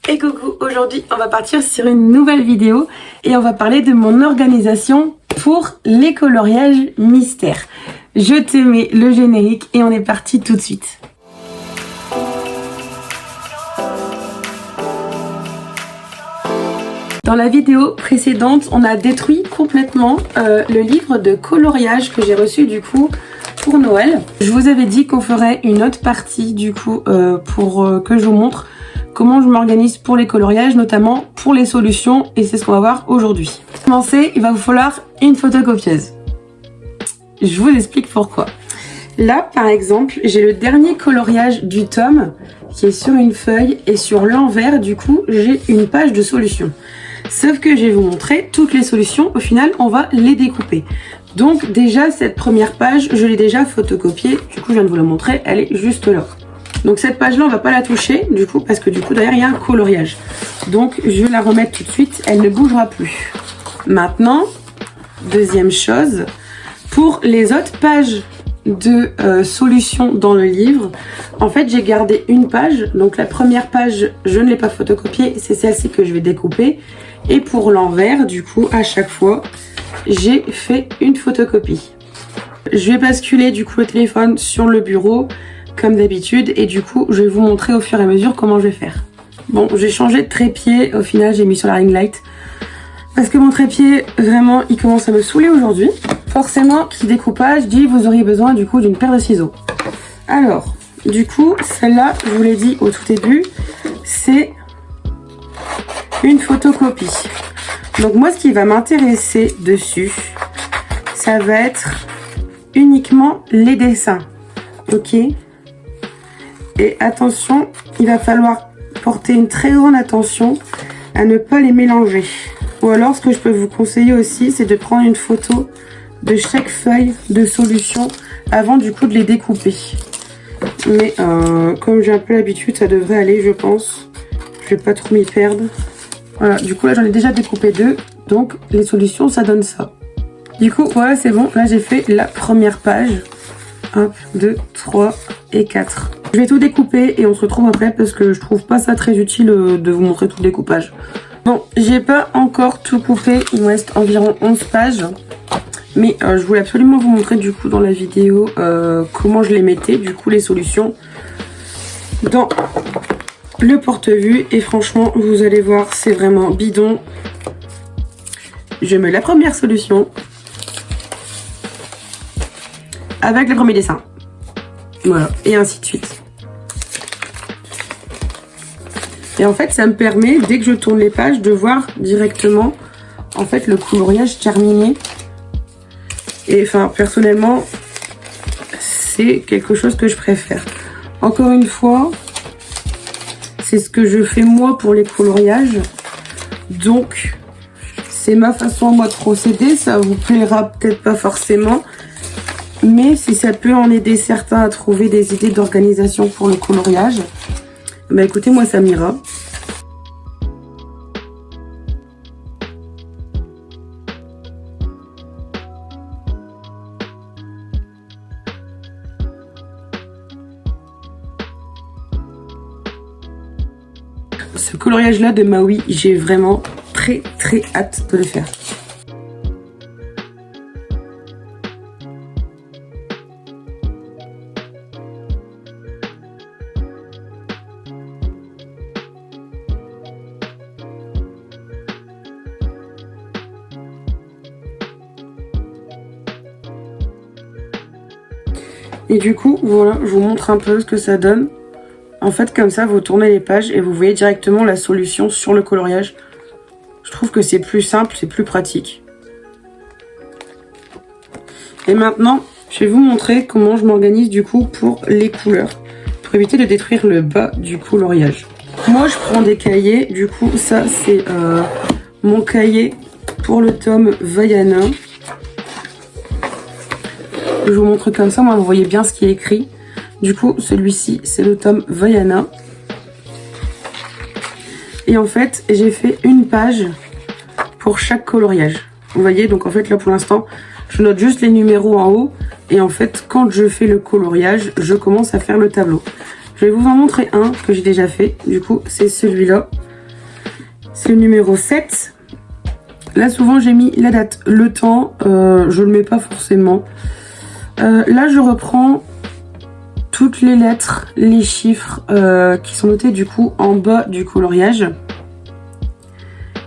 Et coucou, aujourd'hui on va partir sur une nouvelle vidéo et on va parler de mon organisation pour les coloriages mystères. Je te mets le générique et on est parti tout de suite. Dans la vidéo précédente, on a détruit complètement le livre de coloriage que j'ai reçu du coup pour Noël. Je vous avais dit qu'on ferait une autre partie du coup pour que je vous montre comment je m'organise pour les coloriages, notamment pour les solutions, et c'est ce qu'on va voir aujourd'hui. Pour commencer, il va vous falloir une photocopieuse. Je vous explique pourquoi. Là, par exemple, j'ai le dernier coloriage du tome qui est sur une feuille et sur l'envers, du coup, j'ai une page de solutions. Sauf que je vais vous montrer toutes les solutions. Au final, on va les découper. Donc déjà, cette première page, je l'ai déjà photocopiée. Du coup, je viens de vous la montrer. Elle est juste là. Donc cette page-là, on va pas la toucher, du coup, parce que du coup, derrière, il y a un coloriage. Donc, je vais la remettre tout de suite. Elle ne bougera plus. Maintenant, deuxième chose, pour les autres pages de solutions dans le livre, en fait, j'ai gardé une page. Donc la première page, je ne l'ai pas photocopiée. C'est celle-ci que je vais découper. Et pour l'envers, du coup, à chaque fois, j'ai fait une photocopie. Je vais basculer du coup le téléphone sur le bureau comme d'habitude et du coup je vais vous montrer au fur et à mesure comment je vais faire. Bon, j'ai changé de trépied, au final j'ai mis sur la ring light parce que mon trépied vraiment il commence à me saouler aujourd'hui. Forcément qui découpage dit vous auriez besoin du coup d'une paire de ciseaux. Alors du coup celle-là je vous l'ai dit au tout début, c'est une photocopie. Donc moi ce qui va m'intéresser dessus, ça va être uniquement les dessins, ok? Et attention, il va falloir porter une très grande attention à ne pas les mélanger. Ou alors ce que je peux vous conseiller aussi, c'est de prendre une photo de chaque feuille de solution avant du coup de les découper. Mais comme j'ai un peu l'habitude, ça devrait aller je pense. Je vais pas trop m'y perdre. Voilà, du coup là j'en ai déjà découpé deux, donc les solutions ça donne ça. Du coup voilà c'est bon, là j'ai fait la première page. 1, 2, 3 et 4. Je vais tout découper et on se retrouve après parce que je trouve pas ça très utile de vous montrer tout le découpage. Bon, j'ai pas encore tout coupé, il me reste environ 11 pages. Mais je voulais absolument vous montrer du coup dans la vidéo comment je les mettais, du coup les solutions dans le porte-vue. Et franchement, vous allez voir, c'est vraiment bidon. Je mets la première solution avec le premier dessin. Voilà, et ainsi de suite. Et en fait, ça me permet, dès que je tourne les pages, de voir directement en fait le coloriage terminé. Et enfin, personnellement, c'est quelque chose que je préfère. Encore une fois, c'est ce que je fais moi pour les coloriages. Donc, c'est ma façon moi de procéder. Ça vous plaira peut-être pas forcément. Mais si ça peut en aider certains à trouver des idées d'organisation pour le coloriage, bah écoutez, moi ça m'ira. Ce coloriage là de Maui, j'ai vraiment très hâte de le faire. Et du coup, voilà, je vous montre un peu ce que ça donne. En fait, comme ça, vous tournez les pages et vous voyez directement la solution sur le coloriage. Je trouve que c'est plus simple, c'est plus pratique. Et maintenant, je vais vous montrer comment je m'organise du coup pour les couleurs. Pour éviter de détruire le bas du coloriage. Moi, je prends des cahiers. Du coup, ça, c'est mon cahier pour le tome Vaiana. Je vous montre comme ça, moi vous voyez bien ce qui est écrit. Du coup, celui-ci, c'est le tome Vaiana. Et en fait, j'ai fait une page pour chaque coloriage. Vous voyez, donc en fait, là pour l'instant, je note juste les numéros en haut. Et en fait, quand je fais le coloriage, je commence à faire le tableau. Je vais vous en montrer un que j'ai déjà fait. Du coup, c'est celui-là. C'est le numéro 7. Là, souvent, j'ai mis la date, le temps. Je le mets pas forcément. Là, je reprends toutes les lettres, les chiffres qui sont notés du coup en bas du coloriage.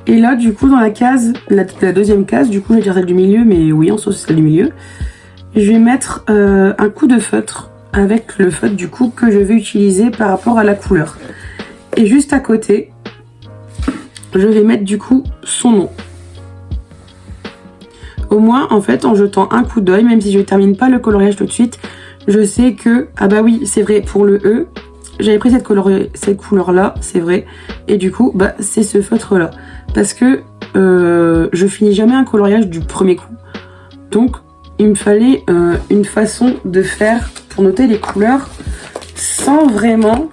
Et là, du coup, dans la case, la deuxième case, du coup, je vais dire celle du milieu, mais oui, en soi, c'est celle du milieu. Je vais mettre un coup de feutre avec le feutre, du coup, que je vais utiliser par rapport à la couleur. Et juste à côté, je vais mettre, du coup, son nom. Au moins, en fait, en jetant un coup d'œil, même si je ne termine pas le coloriage tout de suite, je sais que, ah bah oui, c'est vrai, pour le E, j'avais pris cette couleur-là, c'est vrai. Et du coup, bah, c'est ce feutre-là. Parce que je finis jamais un coloriage du premier coup. Donc, il me fallait une façon de faire pour noter les couleurs sans vraiment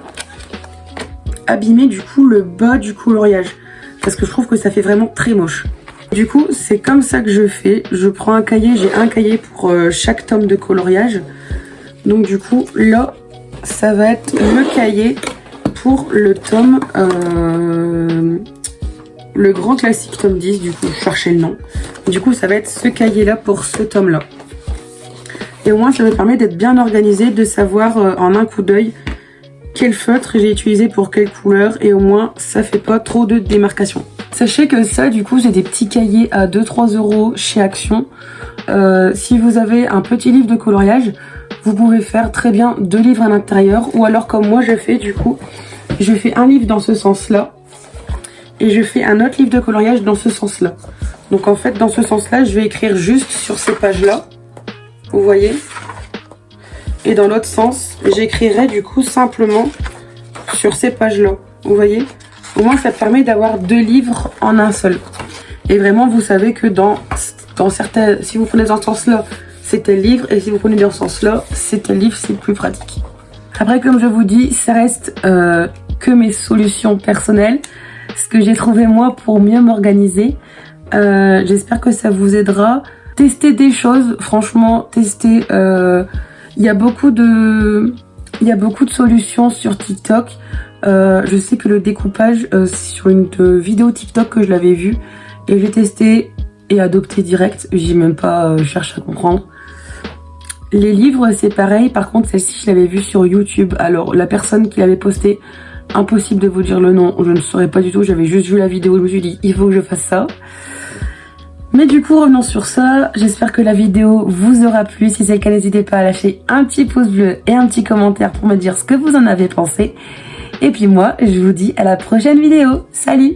abîmer du coup le bas du coloriage. Parce que je trouve que ça fait vraiment très moche. Du coup, c'est comme ça que je fais. Je prends un cahier, j'ai un cahier pour chaque tome de coloriage. Donc du coup, là, ça va être le cahier pour le tome, le grand classique tome 10, du coup, je cherchais le nom. Du coup, ça va être ce cahier-là pour ce tome-là. Et au moins, ça me permet d'être bien organisé, de savoir en un coup d'œil quel feutre j'ai utilisé pour quelle couleur. Et au moins, ça fait pas trop de démarcation. Sachez que ça, du coup, c'est des petits cahiers à 2-3 € chez Action. Si vous avez un petit livre de coloriage, vous pouvez faire très bien 2 livres à l'intérieur. Ou alors, comme moi, je fais, du coup, je fais un livre dans ce sens-là. Et je fais un autre livre de coloriage dans ce sens-là. Donc, en fait, dans ce sens-là, je vais écrire juste sur ces pages-là. Vous voyez? Et dans l'autre sens, j'écrirai, du coup, simplement sur ces pages-là. Vous voyez? Au moins, ça permet d'avoir 2 livres en un seul. Et vraiment, vous savez que dans certains... Si vous prenez dans ce sens-là, c'est tel livre. Et si vous prenez dans ce sens-là, c'est tel livre, c'est plus pratique. Après, comme je vous dis, ça reste que mes solutions personnelles. Ce que j'ai trouvé, moi, pour mieux m'organiser. J'espère que ça vous aidera. Testez des choses. Franchement, testez... Il y a beaucoup de solutions sur TikTok. Je sais que le découpage, c'est sur une vidéo TikTok que je l'avais vue. Et j'ai testé et adopté direct. J'ai même pas cherché à comprendre. Les livres, c'est pareil. Par contre, celle-ci, je l'avais vue sur YouTube. Alors, la personne qui l'avait postée, impossible de vous dire le nom. Je ne saurais pas du tout. J'avais juste vu la vidéo. Je me suis dit, il faut que je fasse ça. Mais du coup, revenons sur ça. J'espère que la vidéo vous aura plu. Si c'est le cas, n'hésitez pas à lâcher un petit pouce bleu et un petit commentaire pour me dire ce que vous en avez pensé. Et puis moi, je vous dis à la prochaine vidéo. Salut!